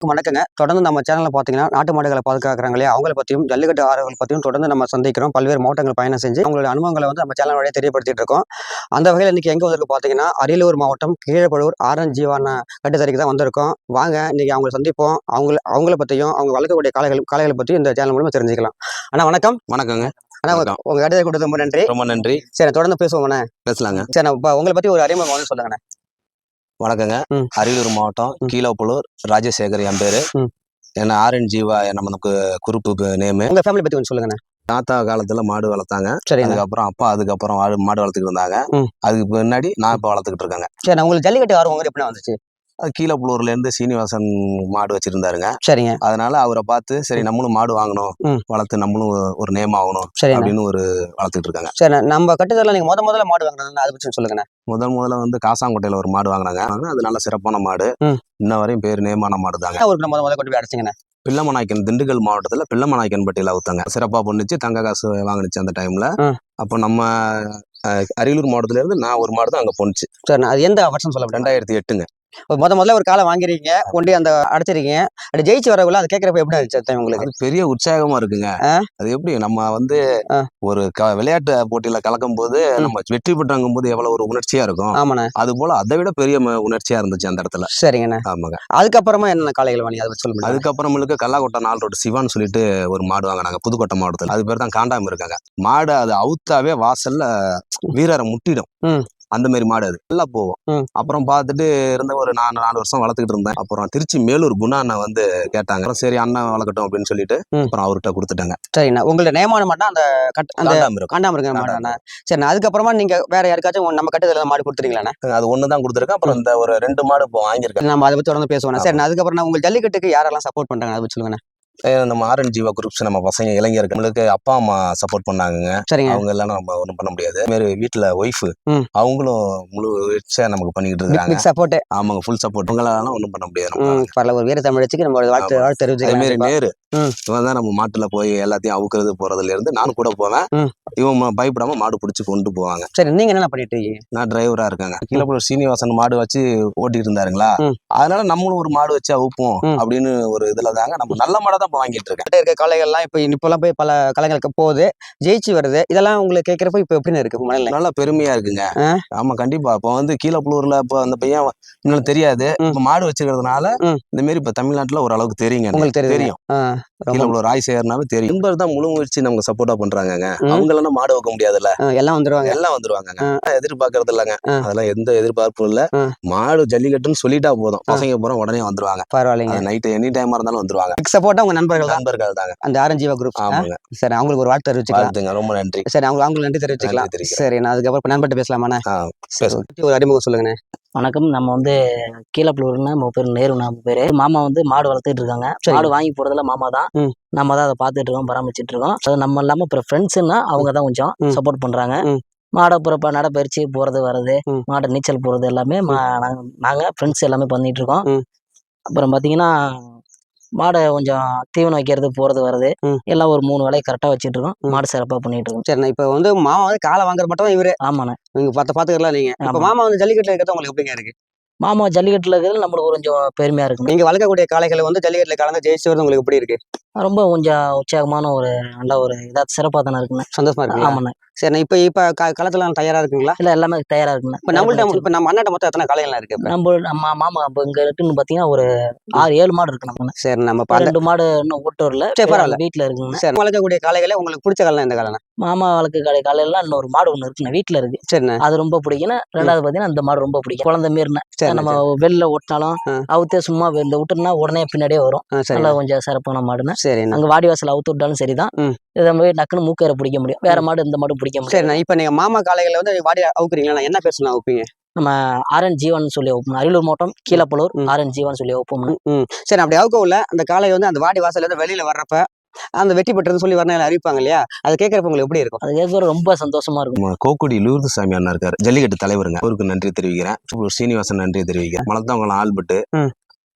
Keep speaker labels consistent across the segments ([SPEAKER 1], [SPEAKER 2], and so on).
[SPEAKER 1] வணக்கங்க. தொடர்ந்து நம்ம சேனல்ல பார்த்தீங்கன்னா, நாட்டு மாடுகள பாதுகாக்கிறாங்க இல்லையா? அவங்கள பத்தியும், ஜல்லிக்கட்டு ஆர்வலர்கள் பத்தியும் தொடர்ந்து நம்ம சந்திக்கிறோம். பல்வேறு மாவட்டங்கள் பயணம் செஞ்சு, அவங்களோட அனுபவங்கள வந்து நம்ம சேனல் வழியா தெரியப்படுத்திட்டு இருக்கோம். அந்த வகையில இன்னைக்கு எங்க வந்திருக்கோம் பார்த்தீங்கன்னா, அரியலூர் மாவட்டம் கீழப்பழூர் ஆர்.என். ஜீவாண்ண கட்டுத்தரைக்கு தான் வந்திருக்கோம். வாங்க இன்னைக்கு அவங்கள சந்திப்போம். அவங்கள பத்தியும், அவங்க வளர்க்கக்கூடிய காளைகள பத்தியும் இந்த சேனல் மூலமா தெரிஞ்சுக்கலாம். அண்ணா வணக்கம்.
[SPEAKER 2] வணக்கங்க.
[SPEAKER 1] அண்ணா உங்க கட்டுத்தரை கொடுத்தது ரொம்ப நன்றி.
[SPEAKER 2] ரொம்ப நன்றி.
[SPEAKER 1] சரி தொடர்ந்து பேசுவோம்ண்ணே.
[SPEAKER 2] பேசலாங்க.
[SPEAKER 1] சரி இப்ப உங்கள பத்தி ஒரு அறிமுகம் வந்து சொல்லுங்கண்ணே.
[SPEAKER 2] வணக்கங்க. அரியலூர் மாவட்டம் கீழப்பழூர் ராஜசேகர் என் பேரு. என்ன ஆர்.என். ஜீவா நமக்கு குரூப்பு நேமு.
[SPEAKER 1] உங்க ஃபேமிலி பத்தி கொஞ்சம் சொல்லுங்கண்ணே.
[SPEAKER 2] தாத்தா காலத்துல மாடு வளர்த்தாங்க.
[SPEAKER 1] சரி.
[SPEAKER 2] அதுக்கப்புறம் அப்பா அதுக்கப்புறம் மாடு வளர்த்துக்கிட்டு இருந்தாங்க. அதுக்கு முன்னாடி நான் இப்ப வளர்த்துக்கிட்டு இருக்கேங்க.
[SPEAKER 1] சரி உங்களுக்கு ஜல்லிக்கட்டு ஆர்வம் எப்படி வந்துச்சு?
[SPEAKER 2] அது கீழப்பழூர்ல இருந்து சீனிவாசன் மாடு வச்சிருந்தாருங்க.
[SPEAKER 1] சரிங்க.
[SPEAKER 2] அதனால அவரை பார்த்து சரி நம்மளும் மாடு வாங்கணும், வளர்த்து நம்மளும் ஒரு நேம் ஆகணும் அப்படின்னு ஒரு வளர்த்துட்டு இருக்காங்க.
[SPEAKER 1] சரி நம்ம கட்டுத்தரையில நீங்க முதல்ல மாடு வாங்கினது அதை பத்தி சொல்லுங்க.
[SPEAKER 2] முதல்ல வந்து காசாங்கோட்டையில ஒரு மாடு வாங்கினாங்க. அது நல்ல சிறப்பான மாடு. இன்ன வரையும் பேர் நேமான மாடு தாங்க.
[SPEAKER 1] முதல்ல கொண்டு போய் அடைச்சிங்கண்ணே.
[SPEAKER 2] பிள்ளமநாயக்கன் திண்டுக்கல் மாவட்டத்துல பிள்ளமநாயக்கன்பட்டியில அவுத்தாங்க. சிறப்பா பொண்ணுச்சு, தங்க காசு வாங்கினுச்சு அந்த டைம்ல. அப்போ நம்ம அரியலூர் மாவட்டத்துல இருந்து நான் ஒரு மாடு தான் அங்க போனுச்சு.
[SPEAKER 1] சரி அது எந்த வருஷம் சொல்ல?
[SPEAKER 2] 2008ங்க.
[SPEAKER 1] முதல்ல ஒரு காலை வாங்கிருக்கீங்க, கொண்டு அந்த அடைச்சிருக்கீங்க. அது ஜெயிச்சு வரக்குள்ள அது கேட்கறப்ப எப்படி இருந்துச்சு உங்களுக்கு?
[SPEAKER 2] அது பெரிய உற்சாகமா இருக்குங்க. அது எப்படி நம்ம வந்து ஒரு விளையாட்டு போட்டியில கலக்கும் போது நம்ம வெற்றி பெற்றாங்கும் போது எவ்வளவு ஒரு உணர்ச்சியா இருக்கும்.
[SPEAKER 1] ஆமாண்ணே.
[SPEAKER 2] அது போல அதை விட பெரிய உணர்ச்சியா இருந்துச்சு அந்த இடத்துல.
[SPEAKER 1] சரிங்கண்ணே.
[SPEAKER 2] ஆமாங்க.
[SPEAKER 1] அதுக்கப்புறமா என்ன காளைகள் வாங்கி அதை சொல்லுங்க.
[SPEAKER 2] அதுக்கப்புறமேலுக்கு கல்லாக்கோட்டை 4 ரோடு சிவான்னு சொல்லிட்டு ஒரு மாடு வாங்கினாங்க புதுக்கோட்டை மாவட்டத்துல. அது பேர் தான் காண்டாம இருக்காங்க. மாடு அது அவுத்தாவே வாசல்ல வீரரை முட்டிடும். அந்த மாதிரி மாடு அது நல்லா போவோம். அப்புறம் பார்த்துட்டு இருந்த ஒரு 4 வருஷம் வளர்த்துக்கிட்டு இருந்தேன். அப்புறம் திருச்சி மேலூர் குணா அண்ணன் வந்து கேட்டாங்க. சரி அண்ணன் வளர்க்கட்டும் அப்படின்னு சொல்லிட்டு அப்புறம் அவர்கிட்ட கொடுத்துட்டாங்க.
[SPEAKER 1] சரிண்ணா. உங்களோட நேமான மாட்டா அந்த காண்டாம இருக்க மாட்டாண்ணா. சரி அதுக்கப்புறமா நீங்க வேற யாருக்காச்சும் நம்ம கட்டுதல மாடு கொடுத்துறீங்களாண்ணா?
[SPEAKER 2] அது ஒண்ணுதான் கொடுத்துருக்கேன். அப்புறம் இந்த ஒரு 2 மாடு இப்போ வாங்கியிருக்கேன்.
[SPEAKER 1] நம்ம அதை பத்தி தொடர்ந்து பேசுவோம். சரி அதுக்கப்புறம் உங்க ஜல்லிக்கட்டுக்கு யாரெல்லாம் சப்போர்ட் பண்றாங்க அதை பத்தி சொல்லுங்கண்ணா.
[SPEAKER 2] நம்ம ஆர்.என். ஜீவா குரூப்ஸ் நம்ம பசங்க இளைஞர்களுக்கு அப்பா அம்மா சப்போர்ட் பண்ணாங்க. அவங்க எல்லாம் நம்ம ஒண்ணும் பண்ண முடியாது. மாதிரி வீட்டுல ஒய்ஃப் அவங்களும் முழு நமக்கு பண்ணிக்கிட்டு இருக்காங்க. ஆமாங்க, ஃபுல் சப்போர்ட். அவங்களால ஒண்ணும் பண்ண முடியாது.
[SPEAKER 1] ஒரு வீர தமிழச்சுக்கு நம்ம வாழ்த்து தெரிவிச்சு
[SPEAKER 2] நேரு இவன் தான் நம்ம மாட்டுல போய் எல்லாத்தையும் அவுக்குறது போறதுல இருந்து நானும் கூட போவேன். இவன் பயப்படாம மாடு பிடிச்சி கொண்டு போவாங்க.
[SPEAKER 1] சரி நீங்க என்ன பண்ணிட்டு இருக்கீங்க?
[SPEAKER 2] நான் டிரைவரா இருக்காங்க. கீழப்பழூர் சீனிவாசன் மாடு வச்சு ஓட்டிட்டு இருந்தாருங்களா, அதனால நம்மளும் ஒரு மாடு வச்சு அவுப்போம் அப்படின்னு ஒரு இதுல தாங்க நம்ம நல்ல மாடை தான் வாங்கிட்டு இருக்கேன்.
[SPEAKER 1] இருக்க காளைகள்லாம் இப்பெல்லாம் போய் பல கலைகளுக்கு போகுது, ஜெயிச்சு வருது. இதெல்லாம் உங்களுக்கு கேட்கறப்ப இப்ப எப்படின்னு இருக்கு மனநிலை?
[SPEAKER 2] நல்லா பெருமையா இருக்குங்க. ஆமா கண்டிப்பா. இப்போ வந்து கீழப்பழூர்ல இப்போ அந்த பையன் இன்னும் தெரியாது, இப்ப மாடு வச்சுக்கிறதுனால இந்த மாதிரி இப்ப தமிழ்நாட்டுல ஓரளவுக்கு தெரியுங்க. உங்களுக்கு தெரியும் கீழப்பழூர் ராஜசேகர்னாவே தெரியும். இன்பர் தான் முழு முயற்சி நமக்கு சப்போர்ட்டா பண்றாங்க. அவங்க எல்லாம் மாடு வைக்க முடியாதுல்ல, எல்லாம் வந்துருவாங்க. எதிர்பார்க்கறது இல்லங்க, அதெல்லாம் எந்த எதிர்பார்ப்பும் இல்ல. மாடு ஜல்லிக்கட்டுன்னு சொல்லிட்டா போதும், பசங்க போற உடனே வந்துருவாங்க. பரவாயில்லைங்க. நைட் எனி டைமா இருந்தாலும் வந்துருவாங்க.
[SPEAKER 1] சப்போர்ட்டா உங்க நண்பர்கள்
[SPEAKER 2] தாங்க
[SPEAKER 1] அந்த ஆர்.என். ஜீவா குரூப். ஆமாங்க. சரி அவங்களுக்கு ஒரு வாழ்த்து தெரிவிச்சுக்கலாம்.
[SPEAKER 2] ரொம்ப நன்றி.
[SPEAKER 1] சரி அவங்களுக்கு நன்றி தெரிவிச்சுக்கலாம். சரி நான் அதுக்கப்புறம் நண்பர்கிட்ட பேசலாமாண்ணே? ஒரு அறிமுகம் சொல்லுங்கண்ணே.
[SPEAKER 3] வணக்கம். நம்ம வந்து கீழப்பழூர்னா நம்ம பேர் நேரு. நம்ம பேரு மாமா வந்து மாடு வளர்த்துட்டு இருக்காங்க. மாடு வாங்கி போறதுல மாமா தான். நம்ம தான் அதை பார்த்துட்டு இருக்கோம், பராமரிச்சுட்டு இருக்கோம். அது நம்ம இல்லாம அப்புறம் ஃப்ரெண்ட்ஸ்ன்னா அவங்க தான் கொஞ்சம் சப்போர்ட் பண்றாங்க. மாடை அப்புறம் நடப்பயிற்சி போறது வர்றது, மாடை நீச்சல் போறது எல்லாமே நாங்க ஃப்ரெண்ட்ஸ் எல்லாமே பண்ணிட்டு இருக்கோம். அப்புறம் பாத்தீங்கன்னா மாடை கொஞ்சம் தீவனம் வைக்கிறது போறது வருது எல்லாம் ஒரு 3 வேலையை கரெக்டா வச்சுட்டு இருக்கோம். மாடு சிறப்பா பண்ணிட்டு இருக்கோம்.
[SPEAKER 1] சரி இப்ப வந்து மாமா வந்து காலை வாங்குற மட்டும் இவரு?
[SPEAKER 3] ஆமாண்ணே.
[SPEAKER 1] நீங்க பாத்துக்கலாம். நீங்க மாமா வந்து ஜல்லிக்கட்டுல இருக்கிறது உங்களுக்கு எப்படிங்க இருக்கு?
[SPEAKER 3] மாமா ஜல்லிக்கட்டுல இருக்கிறது நம்மளுக்கு கொஞ்சம் பெருமையா இருக்கு.
[SPEAKER 1] நீங்க வளர்க்கக்கூடிய காளைகளை வந்து ஜல்லிக்கட்டுல கலந்து ஜெயிச்சு வருது உங்களுக்கு எப்படி இருக்கு?
[SPEAKER 3] ரொம்ப கொஞ்சம் உற்சாகமான ஒரு நல்ல ஒரு சிறப்பா தானே இருக்குண்ணே.
[SPEAKER 1] சந்தோஷமா இருக்கு. ஆமாண்ணே. சரி இப்ப களத்துல தயாரா இருக்குங்களா? இல்ல எல்லாமே தயாரா இருக்குண்ணே. இப்ப நம்ம அண்ணாட்ட மொத்தம் எத்தனை காளைகள்லாம் இருக்கு? நம்ம மாமா இப்ப இங்க இருக்குன்னு பாத்தீங்கன்னா ஒரு 6-7 மாடு இருக்கு நம்ம. சரி நம்ம 2 மாடு இன்னும் ஓட்டு வரல. பரவாயில்ல, வீட்டுல இருக்குங்க. சரி வளர்க்கக்கூடிய காளைகளை உங்களுக்கு பிடிச்ச காலம் எந்த காலம்? மாமா வளர்க்க காலையெல்லாம் இன்னொரு மாடு ஒண்ணு இருக்குண்ணே, வீட்டுல இருக்கு. சரி அது ரொம்ப பிடிக்கும். 2வது பாத்தீங்கன்னா அந்த மாடு ரொம்ப பிடிக்கும். குழந்தை மாரிண்ணே. நம்ம வெளில ஓட்டினாலும் அவுத்தே சும்மா இந்த விட்டுனா உடனே பின்னாடியே வரும். நல்லா கொஞ்சம் சிறப்பான மாடுன்னு. சரி அங்க வாடி வாசல் அவுத்து விட்டாலும் சரிதான், இதை மாதிரி டக்குன்னு மூக்கரை பிடிக்க முடியும். வேற மாடு இந்த மாடு பிடிக்க முடியும். சரி இப்ப நீங்க மாமா காளைகளை வந்து வாடி அவுக்குறீங்களா, என்ன பேர் சொல்லலாம் அவுப்பீங்க? நம்ம ஆர்.என். ஜீவான்னு சொல்லி வைப்போம். அரியலூர் மாவட்டம் கீழப்பழூர் ஆர்.என். ஜீவான்னு சொல்லி வைப்போம். சரி அப்படி அவுக்க உள்ள அந்த காளை வந்து அந்த வாடி வாசல் இருந்து வெளியில வர்றப்ப அந்த வெற்றி பெற்றது சொல்லி வரணும் அறிவிப்பாங்க இல்லையா, அது கேட்கறப்ப உங்களுக்கு எப்படி இருக்கும்? அது கேட்கற ரொம்ப சந்தோஷமா இருக்கும்.
[SPEAKER 2] கோக்குடி லூர்து சாமி அண்ணா இருக்காரு, ஜல்லிக்கட்டு தலைவருங்க. அவருக்கு நன்றி தெரிவிக்கிறேன். சீனிவாசன் நன்றி தெரிவிக்கிறேன். மலத்தவங்கள ஆல்பட்டு,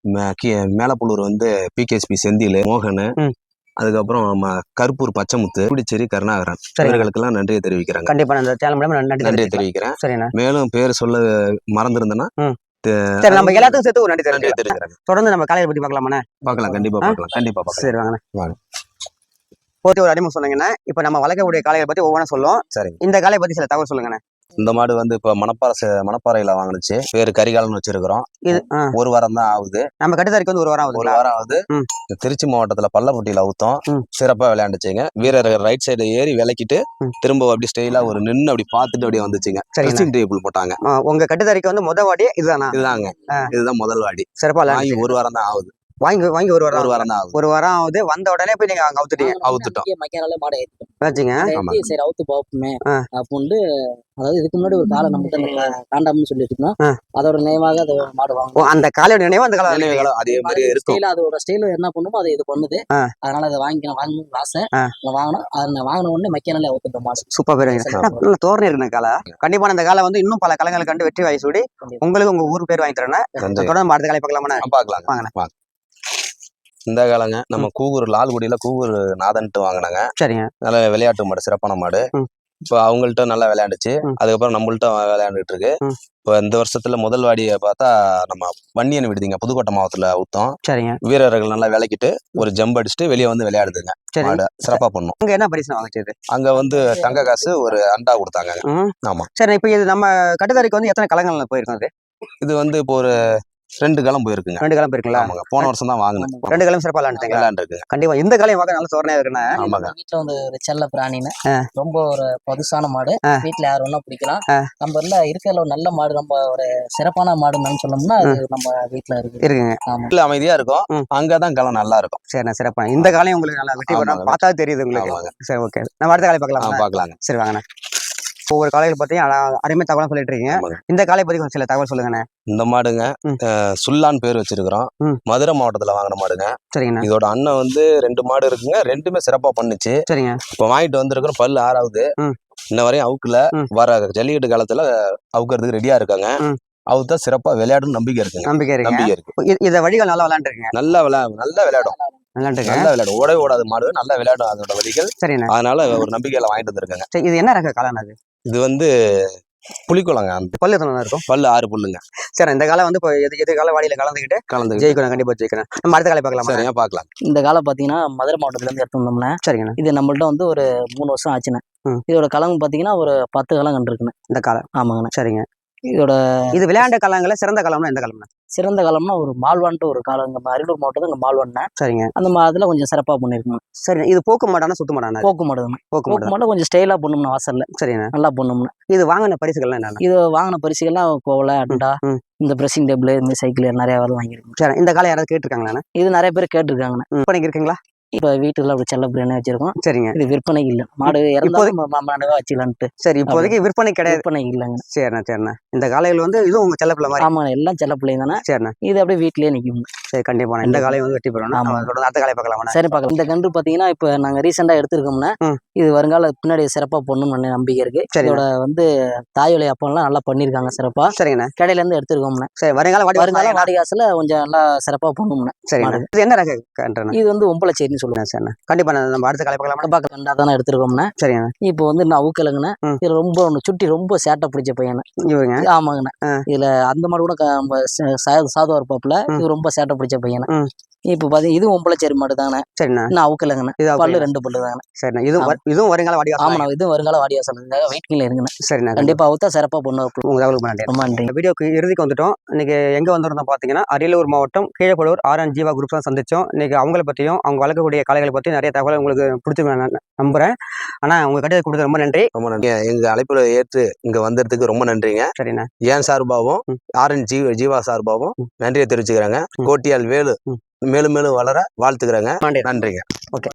[SPEAKER 2] மேலப்பழூர் வந்து PKSP செந்தில் மோகன், அதுக்கப்புறம் நம்ம கருப்பூர் பச்சைமுத்து, புடிச்சேரி கருணாகரன், இவர்களுக்கெல்லாம் நன்றியை தெரிவிக்கிறாங்க.
[SPEAKER 1] கண்டிப்பா இந்த சேனல் மூலமா
[SPEAKER 2] நன்றி தெரிவிக்கிறேன். மேலும் பேர் சொல்ல மறந்துருந்தேன்னா
[SPEAKER 1] சரி, நம்ம எல்லாத்துக்கும் சேர்த்து ஒரு நன்றி
[SPEAKER 2] நன்றி
[SPEAKER 1] தெரிஞ்சுக்கிறேன்.
[SPEAKER 2] தெரிஞ்சுக்கிறேன்.
[SPEAKER 1] தொடர்ந்து நம்ம காலையை பத்தி பார்க்கலாமாண்ணே?
[SPEAKER 2] பார்க்கலாம், கண்டிப்பா பார்க்கலாம், கண்டிப்பா பார்க்கலாம்.
[SPEAKER 1] சரி வாங்கண்ணே.
[SPEAKER 2] வாங்க.
[SPEAKER 1] போத்தி ஒரு அறிமுகம் சொன்னீங்கன்னா இப்ப நம்ம வளர்க்கக்கூடிய காளையை பத்தி ஒவ்வொன்றும் சொல்லுவோம்.
[SPEAKER 2] சரி,
[SPEAKER 1] இந்த காளையை பத்தி சில தகவல் சொல்லுங்கண்ணே.
[SPEAKER 2] இந்த மாடு வந்து இப்ப மணப்பாறையில வாங்கினுச்சு. பேரு கரிகாலன்னு வச்சிருக்கிறோம்.
[SPEAKER 1] இது
[SPEAKER 2] ஒரு வாரம் தான் ஆகுது.
[SPEAKER 1] நம்ம கட்டுத்தறிக்கு வந்து ஒரு வாரம் ஆகுது.
[SPEAKER 2] திருச்சி மாவட்டத்துல பள்ளப்பட்டியில அவுத்தோம். சிறப்பா விளையாண்டுச்சுங்க. வீரர்கள் ரைட் சைடு ஏறி விளக்கிட்டு திரும்ப அப்படி ஸ்டைலா ஒரு நின்று அப்படி பார்த்துட்டு அப்படியே வந்துச்சுங்க. ட்ரெஸ்ஸிங் டேபிள் போட்டாங்க.
[SPEAKER 1] உங்க கட்டுத்தறிக்கு வந்து முத வாடி இதுதானா?
[SPEAKER 2] இதுதாங்க, இதுதான் முதல் வாடி.
[SPEAKER 1] சிறப்பா
[SPEAKER 2] வாங்கி ஒரு வாரம் தான் ஆகுது.
[SPEAKER 1] வாங்கி ஒரு வாரம்
[SPEAKER 2] தான் ஆகுது.
[SPEAKER 1] ஒரு வாரம் ஆகுது. வந்த உடனே போய் நீங்க அங்க
[SPEAKER 2] அவுத்துட்டோம்.
[SPEAKER 3] மைக்கானாலே மாடை
[SPEAKER 1] வச்சுங்க.
[SPEAKER 3] சரி அவுத்து பார்ப்போமே அப்படின்னு, அதாவது இதுக்கு முன்னாடி ஒரு காலை நம்மகிட்ட காண்டாம்னு சொல்லி வச்சிருந்தோம். அதோட நினைவாக அதை மாடு வாங்குவோம்.
[SPEAKER 1] அந்த காலையோட நினைவு அந்த காலம்
[SPEAKER 2] அதே மாதிரி இருக்கும்.
[SPEAKER 3] அதோட ஸ்டைல என்ன பண்ணுமோ அதை இது பண்ணுது. அதனால அதை வாங்கணும்னு ஆசை. வாங்கணும். அதை வாங்கின உடனே மைக்கானாலே அவுத்துட்டோம் மாடு.
[SPEAKER 1] சூப்பர் பேருங்க. தோரணை இருக்கு காலை. கண்டிப்பா இந்த காலை வந்து இன்னும் பல கலங்களை கண்டு வெற்றி வாங்கி சூடி உங்களுக்கு உங்க ஊர் பேர் வாங்கி தரேன். தொடர்ந்து அடுத்த காலை பார்க்கலாமா?
[SPEAKER 2] பார்க்கலாம். இந்த காலங்க நம்ம கூகூர் லால்குடியில கூகூர் நாதன்ட்டு வாங்கினாங்க.
[SPEAKER 1] சரிங்க.
[SPEAKER 2] நல்ல விளையாட்டு மாடு, சிறப்பான மாடு. இப்போ அவங்கள்ட்ட நல்லா விளையாண்டுச்சு. அதுக்கப்புறம் நம்மள்ட்ட விளையாண்டுட்டு இருக்கு. இப்போ இந்த வருஷத்துல முதல் வாடியை பார்த்தா நம்ம வன்னியன் விடுதிங்க, புதுக்கோட்டை மாவட்டத்துல ஊத்தோம்.
[SPEAKER 1] சரிங்க.
[SPEAKER 2] வீரர்கள் நல்லா விளக்கிட்டு ஒரு ஜம்ப் அடிச்சுட்டு வெளியே வந்து விளையாடுதுங்க. மாடு சிறப்பா பண்ணும்.
[SPEAKER 1] அங்க என்ன பரிசு வாங்கிச்சது?
[SPEAKER 2] அங்க வந்து தங்க காசு ஒரு அண்டா கொடுத்தாங்க. ஆமா.
[SPEAKER 1] சரி, இப்போ இது நம்ம கட்டுத்தறிக்கு வந்து எத்தனை கலங்கள்ல போயிருக்கோம்?
[SPEAKER 2] இது வந்து இப்போ ஒரு 2 காலம் போயிருக்குங்க.
[SPEAKER 1] 2 காலம் போயிருக்குங்களா?
[SPEAKER 2] ஆமாங்க, போன வருஷம் தான் வாங்கினேன்.
[SPEAKER 1] 2 காலம் சிறப்பா விளையாண்டுருக்குங்க. கண்டிப்பா இந்த காலையும் பார்க்க நல்ல தோரணையா இருக்குண்ணே.
[SPEAKER 2] ஆமாங்க.
[SPEAKER 3] வீட்டுல வந்து ஒரு செல்ல பிராணின்னு ரொம்ப ஒரு பதுசான மாடு. வீட்டுல யாரும் ஒன்னும் பிடிக்கலாம். நம்ம இருக்கிற நல்ல மாடு, நம்ம ஒரு சிறப்பான மாடுன்னு சொன்னோம்னா அது நம்ம வீட்டுல இருக்குங்க.
[SPEAKER 2] வீட்டுல அமைதியா இருக்கும். அங்கதான் காலம் நல்லா இருக்கும்.
[SPEAKER 1] சரிண்ணா, சிறப்பா. இந்த காலையும் உங்களுக்கு நல்லா வெற்றி பெறணும். பார்த்தா தெரியுது உங்களுக்கு. சரி, ஓகே. நம்ம அடுத்த காலை பார்க்கலாங்க. சரி வாங்கண்ணே. ஒவ்வொரு காலையில் பார்த்தீங்கன்னா அருமை தகவல் சொல்லிட்டு இருக்கீங்க. இந்த காலை பத்தி கொஞ்சம் சில தகவல் சொல்லுங்கண்ணே.
[SPEAKER 2] இந்த மாடுங்க சுல்லான் பேர் வச்சிருக்கிறோம். மதுரை மாவட்டத்துல வாங்கின மாடுங்க.
[SPEAKER 1] சரிங்கண்ணா.
[SPEAKER 2] இதோட அண்ணன் வந்து 2 மாடு இருக்குங்க. 2மே சிறப்பா பண்ணுச்சு.
[SPEAKER 1] சரிங்க.
[SPEAKER 2] இப்ப வாங்கிட்டு வந்திருக்கிறோம். பல்லு 6வது. இன்ன வரையும் அவுக்குல. வர ஜல்லிக்கட்டு காலத்துல அவுக்கிறதுக்கு ரெடியா இருக்காங்க. அவுத்தா சிறப்பா விளையாடும் நம்பிக்கை இருக்கு.
[SPEAKER 1] இத வழிகள் நல்லா விளையாண்டுருக்கீங்க.
[SPEAKER 2] நல்லா விளையாடும். நல்லா விளையாடும். ஓடாது மாடு, நல்லா விளையாடும் அதோட வழிகள்.
[SPEAKER 1] சரிண்ணா.
[SPEAKER 2] அதனால ஒரு நம்பிக்கையில வாங்கிட்டு வந்திருக்காங்க.
[SPEAKER 1] இது என்ன ரக காலம் அது? இது
[SPEAKER 2] வந்து புலிக்குளங்க. அந்த
[SPEAKER 1] பல்லு எத்தனை இருக்கும்?
[SPEAKER 2] பல்லு 6 புல்லுங்க.
[SPEAKER 1] சரி, இந்த காலம் வந்து இப்போ எதிர்கால வாடியில கலந்துக்கிட்டு ஜெயிக்கணும். கண்டிப்பா ஜெயிக்கணும். நம்ம அடுத்த காலை பார்க்கலாம்.
[SPEAKER 2] சரியா பார்க்கலாம்.
[SPEAKER 3] இந்த காலம் பாத்தீங்கன்னா மதுரை மாவட்டத்துல இருந்து எடுத்து வந்தோம்னா.
[SPEAKER 1] சரிங்கண்ணா.
[SPEAKER 3] இது நம்மள்ட்ட வந்து ஒரு 3 வருஷம் ஆச்சுண்ணே. இதோட கலம் பாத்தீங்கன்னா ஒரு 10 காலம் கண்டுருக்குண்ணே இந்த காலம். ஆமாங்கண்ணா. சரிங்க. இது விளையாண்ட காலங்கள சிறந்த காலம்னா எந்த காலம்னா? சிறந்த காலம்னா ஒரு மால்வான்ட்டு ஒரு காலம். நம்ம அரியலூர் மாவட்டத்துல இங்க மால்வான். சரிங்க. அந்த அதுல கொஞ்சம் சிறப்பா பண்ணிருக்கோம். சரி, இது போக்கு மாடானா சுத்து மாடானா? போக்கு மாடு கொஞ்சம் ஸ்டைலா பண்ணும்னா வாசல்ல. சரிண்ணா. நல்லா பண்ணும்னா. இது வாங்கின பரிசுகள்லாம் என்னன்னா? இது வாங்கின பரிசுகள்லாம் கோவலை, அண்டா, இந்த பிரஷிங் டேபிள், இந்த சைக்கிள் நிறைய வாங்கிருக்கோம். சரி, இந்த காலம் யாராவது கேட்டிருக்காங்களா? இது நிறைய பேர் கேட்டிருக்காங்கண்ணா. விற்பனைக்கு இருக்குங்களா? இப்ப வீட்டுல அப்படி செல்ல பிரியாணி வச்சிருக்கோம். சரிங்க. இது விற்பனைக்கு இல்ல. மாடு வச்சுக்கலான்ட்டு. சரி, இப்போதைக்கு விற்பனை கிடையாது. விற்பனை இல்லைங்க. சரிண்ணா. இந்த காலையில் வந்து இதுவும் உங்க செல்ல பிள்ளை மாதிரி? ஆமா, எல்லாம் செல்ல பிள்ளைங்க தானே. சரிண்ணா. இது அப்படியே வீட்லயே நிக்கும். சரி, கண்டிப்பா இந்த காலையை வந்து வெட்டி போறோம். அடுத்த காலை பார்க்கலாம். சரி, பார்க்கலாம். இந்த கன்று பாத்தீங்கன்னா இப்ப நாங்க ரீசெண்டா எடுத்திருக்கோம்னா இது வருங்கால பின்னாடி சிறப்பா பண்ணணும்னு நம்பிக்கை இருக்கு. இதோட வந்து தாயோலை அப்பெல்லாம் நல்லா பண்ணிருக்காங்க சிறப்பா. சரிங்கண்ணா. கடையில இருந்து எடுத்திருக்கோம்னா. சரி, வருங்கால வாடிகாசுல கொஞ்சம் நல்லா சிறப்பா பண்ணணும்னா. சரி, இது என்ன ரக கன்று? இது வந்து ஒம்பளச்சேரின்னு சொல்லுங்க. சரிண்ணா. கண்டிப்பா நம்ம அடுத்த காலை பார்க்கலாம். தானே எடுத்திருக்கோம்னா. சரிங்க. இப்போ வந்து நான் ஊக்கலங்கண்ணா. இது ரொம்ப சுட்டி ரொம்ப சேட்டை பிடிச்ச பையன் இவங்க. ஆமாங்கண்ணா. இதுல அந்த மாடு கூட சாதுவா இருப்பாப்புல. இது ரொம்ப சேட்டை பிடிச்ச பையன். இப்ப பாத்தீங்கன்னா இதுவும் ஒம்பளச்சேரி மாடு தானே. சரிண்ணா. நான் ஊக்கலங்கண்ணா. பல்லு 2 பல்லு தானே. சரிண்ணா. இதுவும் வருங்கால வாடியா? ஆமாண்ணா, இதுவும் வருங்கால வாடியா சொல்லுங்க. வெயிட்டிங்ல இருக்குண்ணா. சரிண்ணா. கண்டிப்பா அவுத்தா சிறப்பா பண்ணுவாங்க. ரொம்ப நன்றி. வீடியோக்கு இறுதிக்கு வந்துட்டோம். இன்னைக்கு எங்க வந்திருந்தோம் பாத்தீங்கன்னா அரியலூர் மாவட்டம் கீழப்பழுவூர் RN ஜீவா குரூப் தான் சந்திச்சோம். இன்னைக்கு அவங்களை பத்தியும் அவங்க வளர்க்கக்கூடிய காளைகளை பத்தி நிறைய தகவல் உங்களுக்கு பிடிச்சிருக்கேன் நம்புறேன். ஆனா உங்க கடையை கொடுத்து ரொம்ப நன்றி. ரொம்ப நன்றி. எங்க அழைப்புல ஏற்று இங்க வந்ததுக்கு ரொம்ப நன்றிங்க. சரிண்ணா. ஏன் சார்பாகவும் RN ஜீவா சார்பாகவும் நன்றியை தெரிவிச்சுக்கிறாங்க. கோட்டியால் வேலு மேலும் வளர வாழ்த்துக்கிறாங்க. நன்றிங்க. ஓகே.